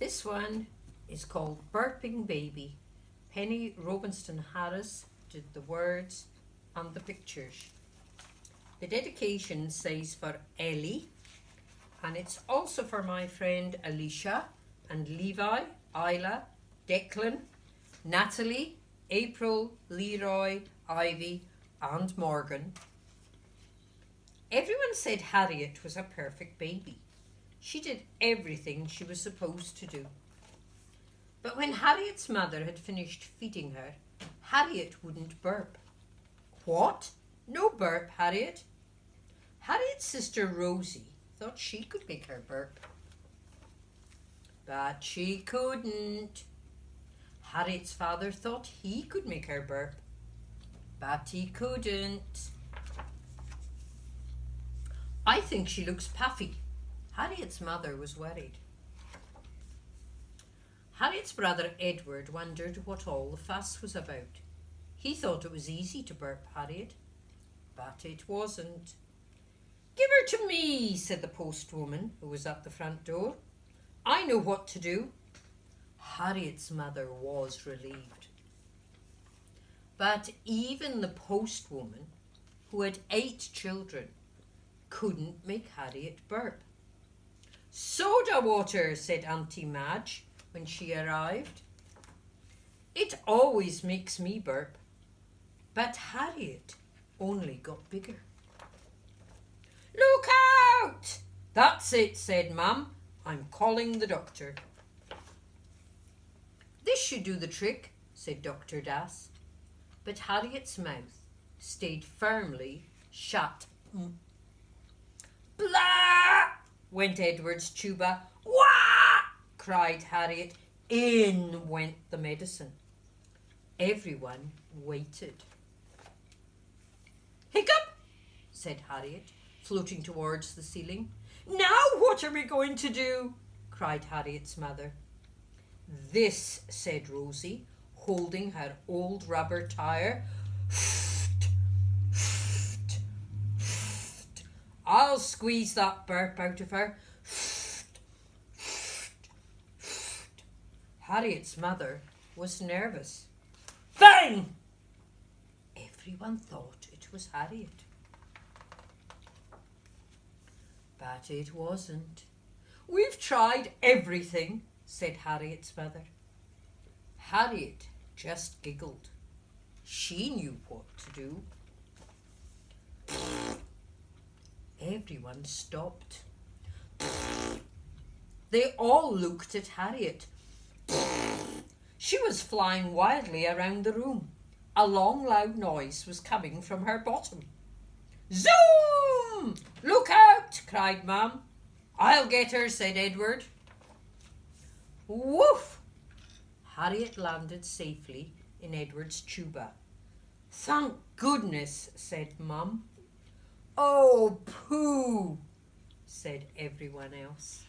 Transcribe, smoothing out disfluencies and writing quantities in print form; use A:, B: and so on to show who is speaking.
A: This one is called Burping Baby. Penny Robinson Harris did the words and the pictures. The dedication says for Ellie, and it's also for my friend Alicia and Levi, Isla, Declan, Natalie, April, Leroy, Ivy and Morgan. Everyone said Harriet was a perfect baby. She did everything she was supposed to do. But when Harriet's mother had finished feeding her, Harriet wouldn't burp. What? No burp, Harriet? Harriet's sister Rosie thought she could make her burp. But she couldn't. Harriet's father thought he could make her burp. But he couldn't. I think she looks puffy. Harriet's mother was worried. Harriet's brother Edward wondered what all the fuss was about. He thought it was easy to burp Harriet, but it wasn't. "Give her to me," said the postwoman who was at the front door. "I know what to do." Harriet's mother was relieved. But even the postwoman, who had 8 children, couldn't make Harriet burp. "Soda water," said Auntie Madge when she arrived. "It always makes me burp." But Harriet only got bigger. "Look out!" "That's it," said Mum. "I'm calling the doctor." "This should do the trick," said Dr. Das. But Harriet's mouth stayed firmly shut. "Blah!" went Edward's tuba. "Wah!" cried Harriet. In went the medicine. Everyone waited. "Hiccup!" said Harriet, floating towards the ceiling. "Now what are we going to do?" cried Harriet's mother. "This," said Rosie, holding her old rubber tire. "I'll squeeze that burp out of her." Harriet's mother was nervous. Bang! Everyone thought it was Harriet. But it wasn't. "We've tried everything," said Harriet's mother. Harriet just giggled. She knew what to do. Everyone stopped. They all looked at Harriet. She was flying wildly around the room. A long, loud noise was coming from her bottom. "Zoom! Look out!" cried Mum. "I'll get her," said Edward. Woof! Harriet landed safely in Edward's tuba. "Thank goodness," said Mum. "Oh, pooh," said everyone else.